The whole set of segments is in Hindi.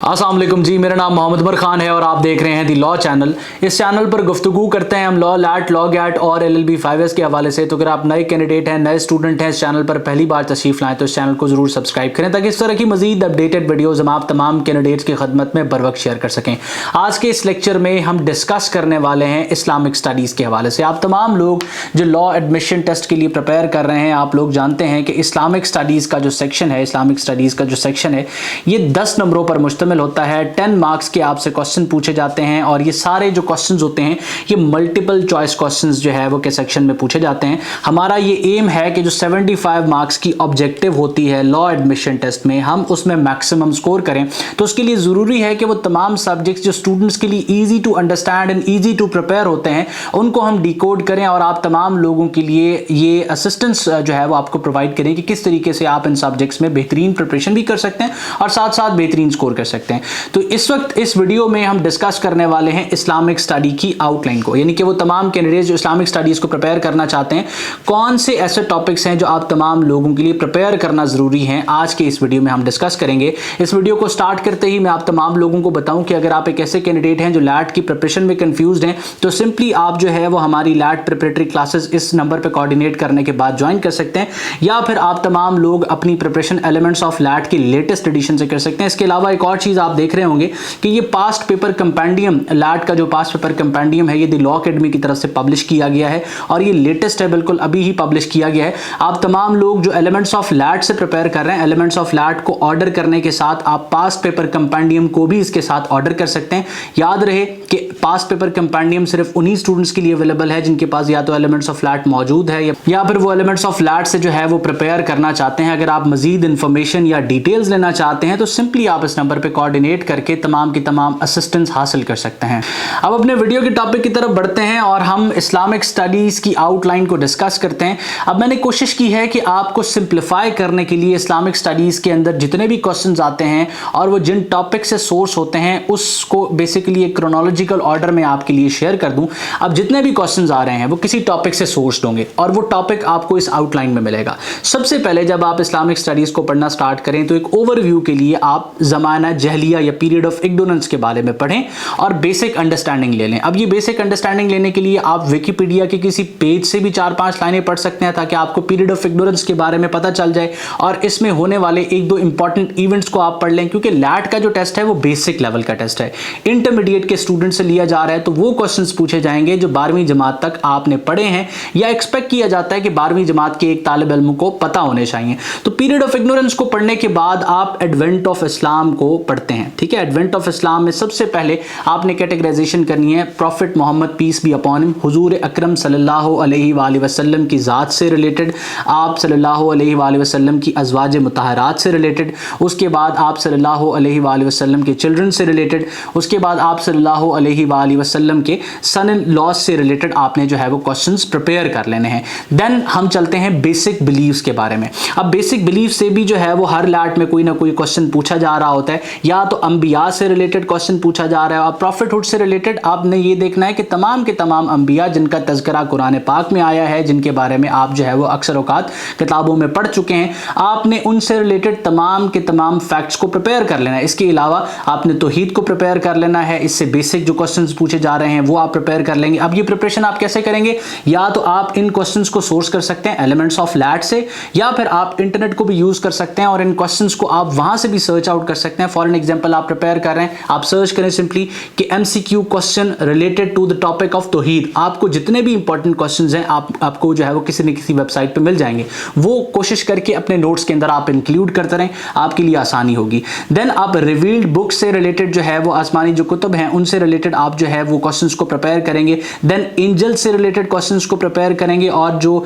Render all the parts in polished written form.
अस्सलाम वालेकुम जी, मेरा नाम मोहम्मद उमर खान है और आप देख रहे हैं दी लॉ चैनल। इस चैनल पर गुफ्तगू करते हैं हम लॉ, लैट, लॉ गैट और LLB 5S के हवाले से। तो अगर आप नए कैंडिडेट हैं, नए स्टूडेंट हैं, इस चैनल पर पहली बार तशरीफ लाएं तो इस चैनल को जरूर सब्सक्राइब करें ताकि इस तरह की मजीद अपडेटेड वीडियोज़ हम आप तमाम कैंडिडेट्स की खदमत में बर वक्त शेयर कर सकें। आज के इस लेक्चर में हम डिस्कस करने वाले हैं इस्लामिक स्टडीज़ के हवाले से। आप तमाम लोग जो लॉ एडमिशन टेस्ट के लिए प्रिपेयर कर रहे हैं, आप लोग जानते हैं कि इस्लामिक स्टडीज़ का जो सेक्शन है, इस्लामिक स्टडीज़ का जो सेक्शन है, ये 10 नंबरों पर मुश्तमिल होता है। 10 मार्क्स के आपसे क्वेश्चन पूछे जाते हैं और ये सारे जो क्वेश्चंस होते हैं ये मल्टीपल चॉइस क्वेश्चंस जो है वो के सेक्शन में पूछे जाते हैं। हमारा ये एम है कि जो 75 मार्क्स की ऑब्जेक्टिव होती है लॉ एडमिशन टेस्ट में, हम उसमें मैक्सिमम स्कोर करें। तो उसके लिए ज़रूरी है कि वो तमाम सब्जेक्ट्स जो स्टूडेंट्स के लिए easy to understand and easy to prepare होते हैं उनको हम डिकोड करें और आप तमाम लोगों के लिए ये असिस्टेंस जो है वो आपको प्रोवाइड करें कि किस तरीके से आप इन सब्जेक्ट्स में बेहतरीन प्रिपरेशन भी कर सकते हैं और साथ साथ बेहतरीन स्कोर कर सकते हैं। तो इस वक्त इस वीडियो में हम डिस्कस करने वाले हैं इस्लामिक स्टडी की आउटलाइन को, यानी कि वो तमाम कैंडिडेट्स जो इस्लामिक स्टडीज़ को प्रिपेयर करना चाहते हैं, कौन से ऐसे टॉपिक्स हैं जो आप तमाम लोगों के लिए प्रिपेयर करना ज़रूरी हैं, आज के इस वीडियो में हम डिस्कस करेंगे। इस वीडियो को स्टार्ट करते ही मैं आप तमाम लोगों को बताऊं कि अगर आप एक ऐसे कैंडिडेट हैं जो लैट की प्रिपरेशन में कन्फ्यूज हैं तो सिंपली आप जो है वो हमारी लैट प्रिपरेटरी क्लासेस इस नंबर पर कोऑर्डिनेट करने के बाद ज्वाइन कर सकते हैं, या फिर आप तमाम लोग अपनी प्रिपरेशन एलिमेंट्स ऑफ लैट की लेटेस्ट एडिशन से कर सकते हैं। इसके अलावा एक और चीज़ आप देख रहे होंगे कि ये पास्ट पेपर कंपेंडियम, लैट का जो पास्ट पेपर कंपेंडियम है, ये दी लॉ अकेडमी की तरफ से पब्लिश किया गया है और ये लेटेस्ट है, बिल्कुल अभी ही पब्लिश किया गया है। आप तमाम लोग जो एलिमेंट्स ऑफ लैट से प्रिपेयर कर रहे हैं, एलिमेंट्स ऑफ लैट को ऑर्डर करने के साथ आप पास्ट पेपर कंपेंडियम को भी इसके साथ ऑर्डर कर सकते हैं। याद रहे कि पास्ट पेपर कंपेंडियम सिर्फ उन्हीं स्टूडेंट्स के लिए अवेलेबल है जिनके पास या तो एलिमेंट्स ऑफ लैट मौजूद है या फिर वो एलिमेंट्स ऑफ लैट से जो है वो प्रिपेयर करना चाहते हैं। अगर आप मजीद इंफॉर्मेशन या डिटेल्स लेना चाहते हैं तो सिंपली आप इस नंबर पर कोऑर्डिनेट करके तमाम की तमाम असिस्टेंस हासिल कर सकते हैं। अब अपने वीडियो के टॉपिक की तरफ बढ़ते हैं और हम इस्लामिक स्टडीज़ की आउटलाइन को डिस्कस करते हैं। अब मैंने कोशिश की है कि आपको सिंप्लीफाई करने के लिए इस्लामिक स्टडीज़ के अंदर जितने भी क्वेश्चंस आते हैं और वो जिन टॉपिक से सोर्स होते हैं उसको बेसिकली एक क्रोनोलॉजिकल ऑर्डर में आपके लिए शेयर कर दूं। अब जितने भी क्वेश्चंस आ रहे हैं वो किसी टॉपिक से सोर्स होंगे और वो टॉपिक आपको इस आउटलाइन में मिलेगा। सबसे पहले जब आप इस्लामिक स्टडीज़ को पढ़ना स्टार्ट करें तो एक ओवरव्यू के लिए आप ज़माना जहलिया या पीरियड ऑफ इग्नोरेंस के बारे में पढ़ें और बेसिक अंडरस्टैंडिंग ले लें। अब ये बेसिक अंडरस्टैंडिंग लेने के लिए आप विकिपीडिया के किसी पेज से भी 4-5 लाइनें पढ़ सकते हैं ताकि आपको पीरियड ऑफ इग्नोरेंस के बारे में पता चल जाए और इसमें होने वाले 1-2 इंपॉर्टेंट इवेंट्स को आप पढ़ लें, क्योंकि लैट का जो टेस्ट है वो बेसिक लेवल का टेस्ट है। इंटरमीडिएट के स्टूडेंट से लिया जा रहा है तो वो क्वेश्चंस पूछे जाएंगे जो 12वीं जमात तक आपने पढ़े हैं या एक्सपेक्ट किया जाता है कि 12वीं जमात के एक तालिब इल्म को पता होने चाहिए। तो पीरियड ऑफ इग्नोरेंस को पढ़ने के बाद आप एडवेंट ऑफ इस्लाम को पढ़ते हैं। ठीक है, एडवेंट ऑफ इस्लाम में सबसे पहले आपने कैटेगराइजेशन करनी है prophet Muhammad peace be upon him, हुजूर अकरम सल्लल्लाहु अलैहि वसल्लम की ज़ात से रिलेटेड, आप सल्लल्लाहु अलैहि वसल्लम की अज़वाज मुतहरात से रिलेटेड, उसके बाद आप सल्लल्लाहु अलैहि वसल्लम के चिल्ड्रन से रिलेटेड, उसके बाद आप सल्लल्लाहु अलैहि वसल्लम के सन इन लॉज से रिलेटेड आपने जो है वो क्वेश्चंस प्रिपेयर कर लेने हैं। देन हम चलते हैं बेसिक बिलीव्स के बारे में। अब बेसिक बिलीव से भी जो है वो हर लैट में कोई ना कोई क्वेश्चन पूछा जा रहा होता है, या तो अंबिया से रिलेटेड क्वेश्चन पूछा जा रहा है और प्रॉफिटहुड से रिलेटेड आपने ये देखना है कि तमाम के तमाम अंबिया जिनका तज़किरा कुरान पाक में आया है, जिनके बारे में आप जो है वो अक्सर औकात किताबों में पढ़ चुके हैं, आपने उनसे रिलेटेड तमाम के तमाम फैक्ट्स को प्रिपेयर कर लेना है। इसके अलावा आपने तौहीद को प्रिपेयर कर लेना है, इससे बेसिक जो क्वेश्चंस पूछे जा रहे हैं वो आप प्रिपेयर कर लेंगे। अब ये प्रिपरेशन आप कैसे करेंगे? या तो आप इन क्वेश्चंस को सोर्स कर सकते हैं एलिमेंट्स ऑफ लैट से, या फिर आप इंटरनेट को भी यूज कर सकते हैं और इन क्वेश्चंस को आप वहां से भी सर्च आउट कर सकते हैं। फॉर एन एग्जांपल आप प्रिपेयर कर रहे हैं, आप सर्च करें सिंपली कि MCQ question related to the topic of तौहीद। आपको जितने भी इंपॉर्टेंट क्वेश्चंस हैं आपको जो है वो किसी न किसी वेबसाइट पे मिल जाएंगे। वो कोशिश करके अपने नोट्स के अंदर आप इंक्लूड करते रहें, आपके लिए आसानी होगी। देन आप रिवील्ड बुक से रिलेटेड जो है वो आसमानी जो कुतुब हैं उनसे रिलेटेड आप जो है वो क्वेश्चंस को प्रिपेयर करेंगे। देन एंजल से रिलेटेड क्वेश्चंस को प्रिपेयर करेंगे और जो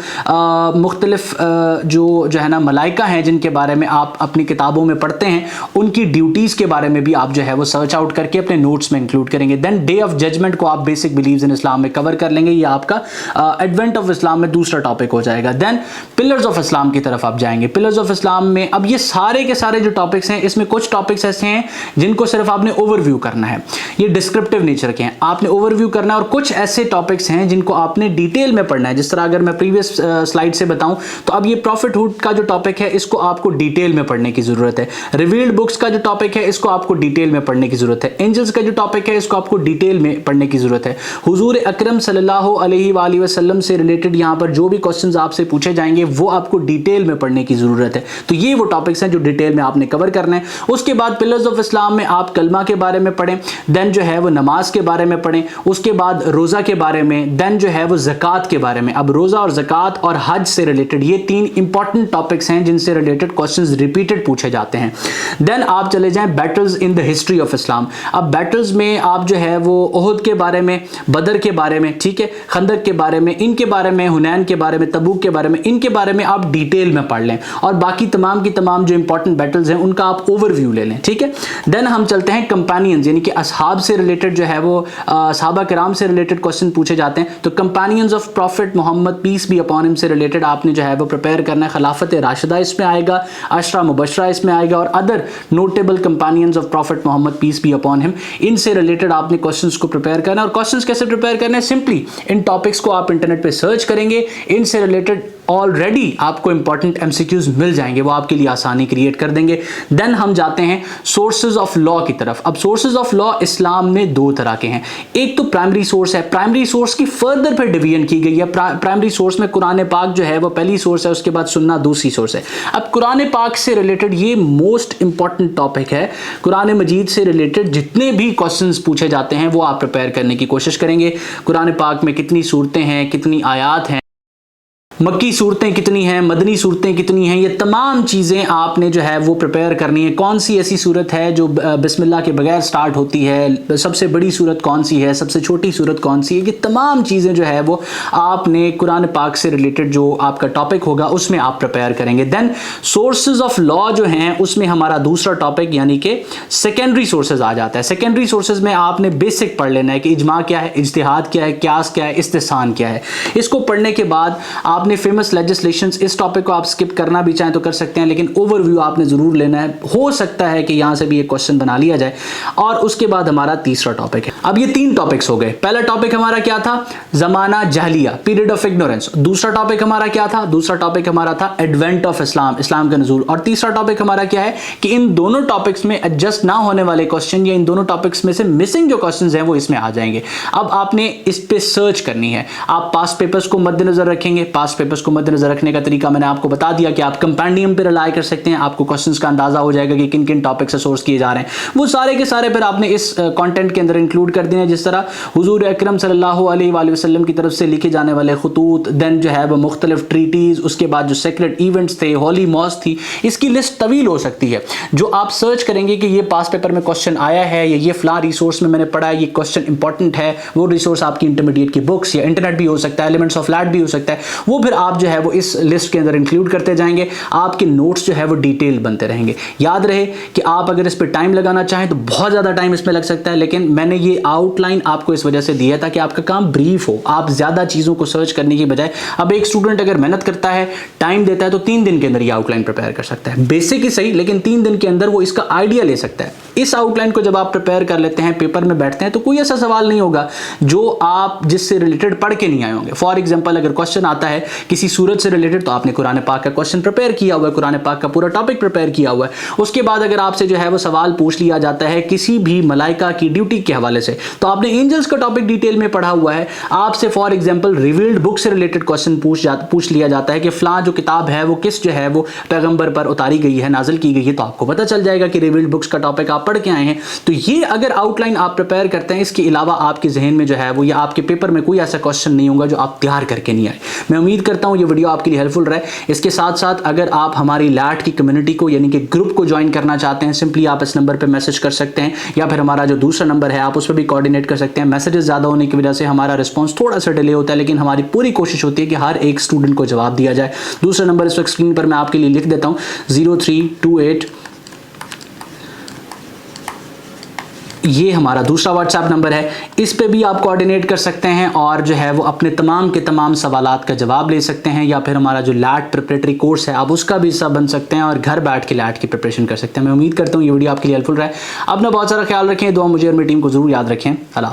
मुख्तलिफ जो है ना मलाइका हैं जिनके बारे में आप अपनी किताबों में पढ़ते हैं, उनकी ड्यूटीज़ के बारे में भी आप जो है वो सर्च आउट करके अपने नोट्स में इंक्लूड करेंगे। देन डे ऑफ जजमेंट को आप बेसिक बिलीव्स इन इस्लाम में कवर कर लेंगे, ये आपका एडवेंट ऑफ इस्लाम में दूसरा टॉपिक हो जाएगा। देन पिलर्स ऑफ इस्लाम की तरफ आप जाएंगे। पिलर्स ऑफ इस्लाम में अब ये सारे के सारे जो टॉपिक्स हैं, इसमें कुछ टॉपिक्स ऐसे हैं जिनको सिर्फ आपने ओवरव्यू करना है, ये डिस्क्रिप्टिव नेचर के हैं, आपने ओवरव्यू करना है, और कुछ ऐसे टॉपिक्स हैं जिनको आपने डिटेल में पढ़ना है। जिस तरह अगर मैं प्रीवियस स्लाइड से बताऊं तो अब ये प्रॉफिटहुड का जो टॉपिक है इसको आपको डिटेल में पढ़ने की जरूरत है। रिवील्ड बुक्स का जो टॉपिक है है इसको आपको डिटेल में पढ़ने की जरूरत है। एंजल्स का जो टॉपिक है इसको आपको डिटेल में पढ़ने की जरूरत है। हुजूर अकरम सल्लल्लाहु अलैहि वसल्लम से रिलेटेड यहां पर जो भी क्वेश्चंस आपसे पूछे जाएंगे वो आपको डिटेल में पढ़ने की जरूरत है। तो ये वो टॉपिक्स हैं जो डिटेल में आपने कवर करना है। उसके बाद पिलर्स ऑफ इस्लाम में आप कलमा के बारे में पढ़ें, देन जो है वो नमाज के बारे में पढ़ें, उसके बाद रोजा के बारे में, देन जो है वो ज़कात के बारे में। अब रोजा और ज़कात और हज से रिलेटेड ये तीन इंपॉर्टेंट टॉपिक्स हैं जिनसे रिलेटेड क्वेश्चंस रिपीटेड पूछे जाते हैं। देन आप चले जाएं battles in the history of Islam. अब बैटल्स में आप जो है वो ओहद के बारे में, बदर के बारे में, ठीक है, खंदक के बारे में, इनके बारे में, हुनैन के बारे में, तबूक के बारे में, इनके बारे में आप डिटेल में पढ़ लें और बाकी तमाम की तमाम जो इंपॉर्टेंट बैटल्स हैं उनका आप ओवरव्यू ले लें, ठीक है। देन हम चलते हैं कंपेनियंस, यानी कि असहाब से रिलेटेड जो है वो सहाबा किराम से रिलेटेड क्वेश्चन पूछे जाते हैं। तो companions of prophet Muhammad peace be upon him से रिलेटेड आपने जो है वो प्रिपेयर करना है। खिलाफत राशिदा इसमें आएगा, अशरा मुबशरा इसमें आएगा और other notable companions of prophet Muhammad peace be upon him, इनसे रिलेटेड आपने क्वेश्चंस को प्रिपेयर करना है। और क्वेश्चंस कैसे प्रिपेयर करना है? सिंपली इन टॉपिक्स को आप इंटरनेट पे सर्च करेंगे, इनसे रिलेटेड ऑलरेडी आपको इंपॉर्टेंट एमसीक्यूज मिल जाएंगे, वो आपके लिए आसानी क्रिएट कर देंगे। देन हम जाते हैं सोर्सेज ऑफ लॉ की तरफ। अब सोर्सेज ऑफ लॉ इस्लाम में दो तरह के हैं। एक तो प्राइमरी सोर्स है, प्राइमरी सोर्स की फर्दर फिर डिवीजन की गई है। प्राइमरी सोर्स में कुरान पाक जो है वो पहली सोर्स है, उसके बाद सुन्ना दूसरी सोर्स है। अब कुरान पाक से रिलेटेड ये मोस्ट इंपॉर्टेंट टॉपिक है। कुरान मजीद से रिलेटेड जितने भी क्वेश्चंस पूछे जाते हैं वो आप प्रिपेयर करने की कोशिश करेंगे। कुरान पाक में कितनी सूरतें हैं, कितनी आयात हैं, मक्की सूरतें कितनी हैं, मदनी सूरतें कितनी हैं, ये तमाम चीज़ें आपने जो है वो प्रिपेयर करनी है। कौन सी ऐसी सूरत है जो बिस्मिल्लाह के बगैर स्टार्ट होती है, सबसे बड़ी सूरत कौन सी है, सबसे छोटी सूरत कौन सी है, ये तमाम चीज़ें जो है वो आपने कुरान पाक से रिलेटेड जो आपका टॉपिक होगा उसमें आप प्रिपेयर करेंगे। देन सोर्सेज ऑफ लॉ जो हैं उसमें हमारा दूसरा टॉपिक यानी कि सेकेंडरी सोर्सेज आ जाता है। सेकेंडरी सोर्सेज में आपने बेसिक पढ़ लेना है कि इजमा क्या है, इज्तिहाद क्या है, क्यास क्या है, इस्तिसान क्या है। इसको पढ़ने के बाद आपने फेमस लेजिस्लेशंस, इस टॉपिक को आप स्किप करना भी चाहें तो कर सकते हैं, लेकिन ओवरव्यू आपने जरूर लेना है। हो सकता है कि यहां से भी एक क्वेश्चन बना लिया जाए। और उसके बाद हमारा तीसरा टॉपिक है। अब ये तीन टॉपिक्स हो गए। पहला टॉपिक हमारा क्या था? जमाना जहलिया, पीरियड ऑफ इग्नोरेंस। दूसरा टॉपिक हमारा क्या था? दूसरा टॉपिक हमारा था एडवेंट ऑफ इस्लाम, इस्लाम का नज़ूल। और तीसरा टॉपिक हमारा क्या है कि इन दोनों टॉपिक्स में एडजस्ट ना होने वाले क्वेश्चन या इन दोनों टॉपिक्स में से मिसिंग जो क्वेश्चन हैं वो इसमें आ जाएंगे। अब आपने इस पे सर्च करनी है। आप पास पेपर्स को मद्देनजर रखेंगे। पास पेपर्स को मद्देनजर रखने का तरीका मैंने आपको बता दिया कि आप कंपेंडियम पे रिलाय कर सकते हैं। आपको क्वेश्चंस का अंदाजा हो जाएगा कि किन किन टॉपिक से सोर्स किए जा रहे हैं। वो सारे के सारे फिर आपने इस कंटेंट के अंदर इंक्लूड कर देना। जिस तरह हुजूर अकरम सल्लल्लाहु अलैहि वसल्लम की तरफ से लिखे जाने वाले खुतूत, देन जो है वो मुख्तलिफ ट्रीटीज, उसके बाद जो सेक्रेट इवेंट्स थे, होली मॉस थी, इसकी लिस्ट तवील हो सकती है। जो आप सर्च करेंगे कि ये पास पेपर में क्वेश्चन आया है या ये फलां रिसोर्स में मैंने पढ़ा है, ये क्वेश्चन इंपॉर्टेंट है, वो रिसोर्स आपकी इंटरमीडिएट की बुक्स या इंटरनेट भी हो सकता है, एलिमेंट्स ऑफ लैट भी हो सकता है, वो फिर आप जो है वो इस लिस्ट के अंदर इंक्लूड करते जाएंगे। आपके नोट्स जो है वो डिटेल बनते रहेंगे। याद रहे कि आप अगर इस पे टाइम लगाना चाहें तो बहुत ज़्यादा टाइम इसमें लग सकता है, लेकिन मैंने ये आउटलाइन आपको इस वजह से दिया था कि आपका काम ब्रीफ हो, आप ज़्यादा चीज़ों को सर्च करने की बजाय। अब एक स्टूडेंट अगर मेहनत करता है, टाइम देता है, तो 3 दिन के अंदर ये आउटलाइन प्रिपेयर कर सकता है। बेसिक ही सही, लेकिन 3 दिन के अंदर वो इसका आइडिया ले सकता है। इस आउटलाइन को जब आप प्रिपेयर कर लेते हैं, पेपर में बैठते हैं, तो कोई ऐसा सवाल नहीं होगा जो आप जिससे रिलेटेड पढ़ के नहीं आए होंगे। फॉर एग्जाम्पल, अगर क्वेश्चन आता है किसी सूरत से रिलेटेड, तो आपने कुरान पाक का क्वेश्चन प्रिपेयर किया हुआ है, कुरान पाक का पूरा टॉपिक प्रिपेयर किया हुआ है। उसके बाद अगर आपसे जो है वो सवाल पूछ लिया जाता है किसी भी मलाइका की ड्यूटी के हवाले से, तो आपने एंजल्स का टॉपिक डिटेल में पढ़ा हुआ है। आपसे फॉर एग्जांपल रिवील्ड बुक से रिलेटेड क्वेश्चन पूछ लिया जाता है कि फलां जो किताब है वो किस जो है वो पैगंबर पर उतारी गई है, नाजिल की गई है, तो आपको पता चल जाएगा कि रिवील्ड बुक्स का टॉपिक आप पढ़ के आए हैं। तो ये अगर आउटलाइन आप प्रिपेयर करते हैं, इसके अलावा आपके जहन में जो है वो या आपके पेपर में कोई ऐसा क्वेश्चन नहीं होगा जो आप तैयार करके नहीं आए। मैं उम्मीद करता हूँ ये वीडियो आपके लिए हेल्पफुल रहे। इसके साथ साथ अगर आप हमारी लैट की कम्युनिटी को यानी कि ग्रुप को ज्वाइन करना चाहते हैं, सिंपली आप इस नंबर पे मैसेज कर सकते हैं, या फिर हमारा जो दूसरा नंबर है आप उस पर भी कोऑर्डिनेट कर सकते हैं। मैसेजेस ज़्यादा होने की वजह से हमारा रिस्पांस थोड़ा सा डिले होता है, लेकिन हमारी पूरी कोशिश होती है कि हर एक स्टूडेंट को जवाब दिया जाए। दूसरा नंबर इस वक्त स्क्रीन पर मैं आपके लिए लिख देता हूँ, 0328, ये हमारा दूसरा व्हाट्सएप नंबर है। इस पे भी आप कोऑर्डिनेट कर सकते हैं और जो है वो अपने तमाम के तमाम सवालात का जवाब ले सकते हैं, या फिर हमारा जो लैट प्रिपरेटरी कोर्स है आप उसका भी हिस्सा बन सकते हैं और घर बैठ के लैट की प्रिपरेशन कर सकते हैं। मैं उम्मीद करता हूँ ये वीडियो आपके लिए हेल्पफुल रहा है। अपना बहुत सारा ख्याल रखें, दुआ मुझे और मेरी टीम को जरूर याद रखें। अल्लाह।